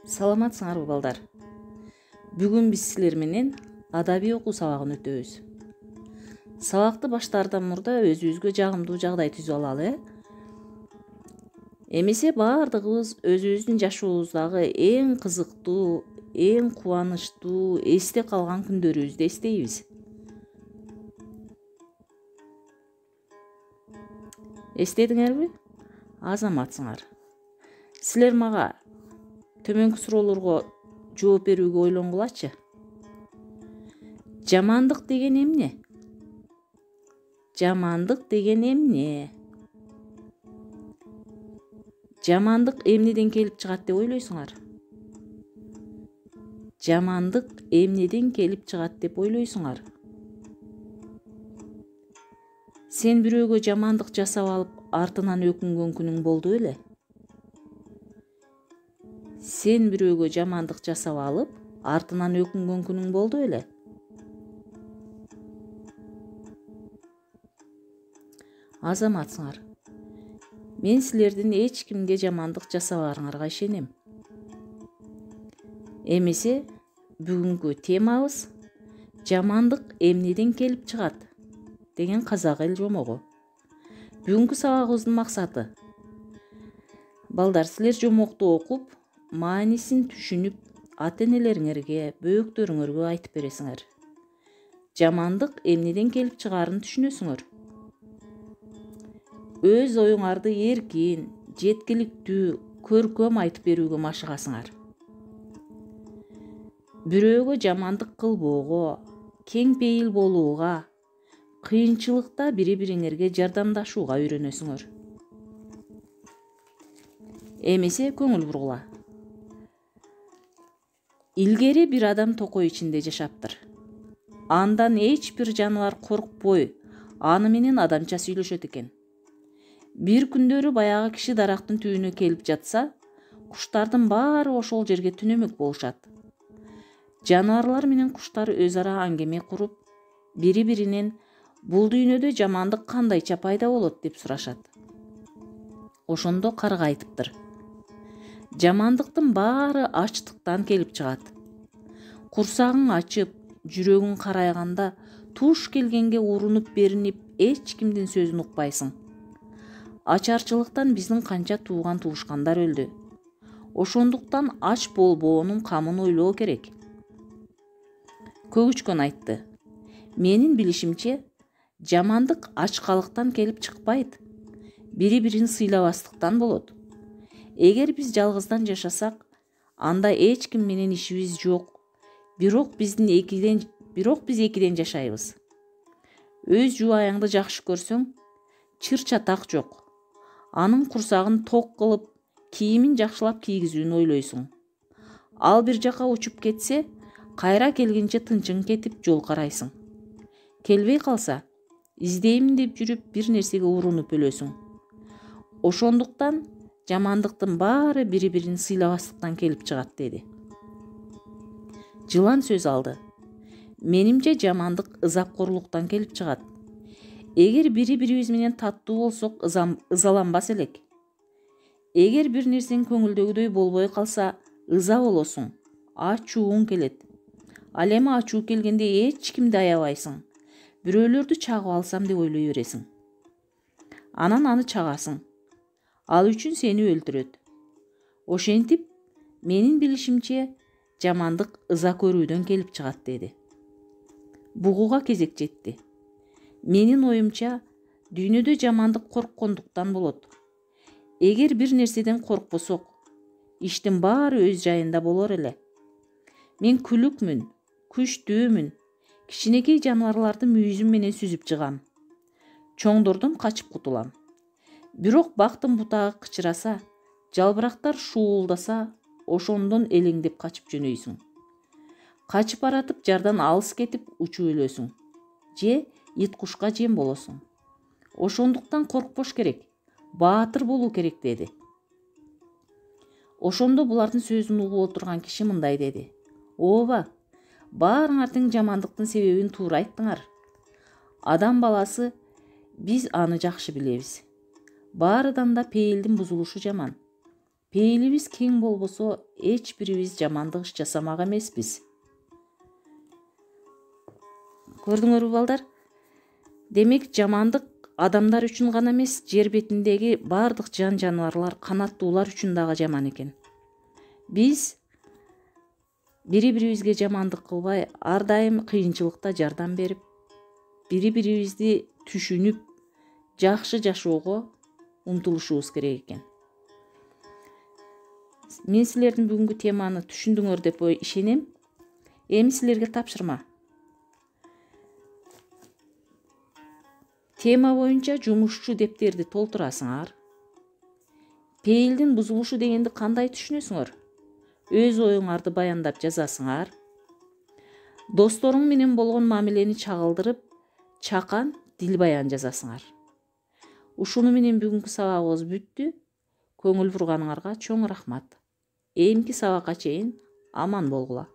Саламатсыңарбы балдар? Бүгүн биз силер менен адабий окуу сабагын өтөбүз. Сабакты баштаардан мурда өзүбүзгө жагымдуу жагдай түзүп алалы. Эмесе баардыгыбыз өзүбүздүн жашообуздагы эң кызыктуу, эң кубанычтуу, эсте калган күндөрүбүздү эстейбиз. Эстедиңерби? Азаматсыңар. Силер мага төмөнкү суроолорго жооп берүүгө ойлонгулачы. Жамандык деген эмне? Жамандык деген эмне? Жамандык эмнеден келип чыгат деп ойлойсуңар? Жамандык эмнеден келип чыгат деп ойлойсуңар? Сен бирөөгө жамандык жасап алып, артынан өкүнгөн күнүң болду беле? Сен бирөөгө жамандык жасап алып, артынан өкүнгөн күнүң болду беле? Азаматсыңар. Мен силердин эч кимге жамандык жасабаарыңарга ишенем. Эмесе бүгүнкү темабыз жамандык эмнеден келип чыгат деген казак эл жомогу. Бүгүнкү сабагыбыздын максаты балдар силер жомокту окуп, маанисин түшүнүп, ата-энелериңерге, бөөктөрүңөргө айтып бересиңер. Жамандык эмнеден келип чыгаарын түшүнөсүңөр. Өз оюңарды эркин, жеткиликтүү, көркөм айтып берүүгө машыгасыңар. Бирөөгө жамандык кылбоого, кең пейил болууга, кыйынчылыкта бири-бириңерге жардамдашууга үйрөнөсүңөр. Эмесе көңүл бургула. Илгери бир адам токой ичинде жашаптыр. Андан эч бир жаныбар коркпой, аны менен адамча сүйлөшөт экен. Бир күндөрү баягы киши дарактын түбүнө келип жатса, куштардын баары ошол жерге түнөмөк болушат. Жаныбарлар менен куштар өз ара аңгеме куруп, бири-биринен бул дүйнөдө жамандык кандайча пайда болот деп сурашат. Ошондо карга айтыптыр. Жамандыктын баары ачтыктан келип чыгат. Курсагың ачып, жүрөгүң карайганда туш келгенге урунуп беринип, эч кимдин сөзүн укпайсың. Ачарчылыктан биздин канча тууган туушкандар өлдү. Ошондуктан ач болбоонун камын ойлоо керек. Көгүчкөн айтты. Менин билишимче, жамандык ачкалыктан келип чыкпайт. Бири-бирин сыйлабастыктан болот. Эгер биз жалгыздан жашасак, анда эч ким менен ишибиз жок. Бирок биз экиден жашайбыз. Өз жубайыңды жакшы көрсөң, чыр чатак жок. Анын курсагын ток кылып, кийимин жакшылап кийгизүүнү ойлойсуң. Ал бир жака учуп кетсе, кайра келгенче тынчың кетип жол карайсың. Келбей калса, издеймин деп жүрүп бир нерсеге урунуп өлөсүң. Ошондуктан жамандыктын баары бири-бирин сыйлабастыктан келип чыгат деди. Жылан сөз алды. Менимче жамандык ызапкорлуктан келип чыгат. Эгер бири-бирибиз менен таттуу болсок, ызаланбас элек. Эгер бир нерсең көңүлдөгүдөй болбой калса, ыза болосуң, ачууң келет. Ал эми ачуу келгенде эч кимди аябайсың. Бирөөлөрдү чагып алсам деп ойлой бересиң. Анан аны чагасың. Ал үчүн сени өлтүрөт. Ошентип, менин билишимче, жамандык ыза көрүүдөн келип чыгат деди. Бугуга кезек жетти. Менин оюмча, дүйнөдө жамандык корккондуктан болот. Эгер бир нерседен коркпосок, иштин баары өз жайында болор эле. Мен күлүкмүн, күчтүүмүн, кичинекей жаныбарларды мүйүзүм менен сүзүп жыгам. Чоңдордон качып кутулам. Бирок бактын бутагы кычыраса, жалбырактар шуулдаса, ошондон элеңдеп качып жөнөйсүң. Качып баратып жардан алыс кетип учуп өлөсүң. Же ит кушка жем болосуң. Ошондуктан коркпош керек, баатыр болуу керек деди. Ошондо булардын сөзүн угуп отурган киши мындай деди. Ооба, баарыңар тең жамандыктын себебин туура айттыңар. Адам баласы, биз аны жакшы билебиз. Баарыдан да пейилдин бузулушу жаман. пейилибиз кең болбосо эч бирибиз жамандык иш жасамак эмеспиз. Көрдүңөрбү балдар? Демек жамандык адамдар үчүн гана эмес, жер бетиндеги бардык жан жаныбарлар, канаттуулар үчүн дагы жаман экен. Биз бири-бирибизге жамандык кылбай, ар дайым кыйынчылыкта жардам берип, бири-бирибизди түшүнүп, жакшы жашоого умтулушубуз керек экен. Мен силердин бүгүнкү теманы түшүндүңөр деп ишенем. Эми силерге тапшырма. Тема боюнча жумушчу дептерди толтурасыңар. Пейилдин бузулушу дегенди кандай түшүнөсүңөр? Өз оюңарды баяндап жазасыңар. Досторуң менен болгон мамилени чагылдырып, чакан дил баян жазасыңар. Ушуну менен бүгүнкү сабагыбыз бүттү. Көңүл бурганыңарга чоң рахмат. Эмки сабакка чейин аман болгула.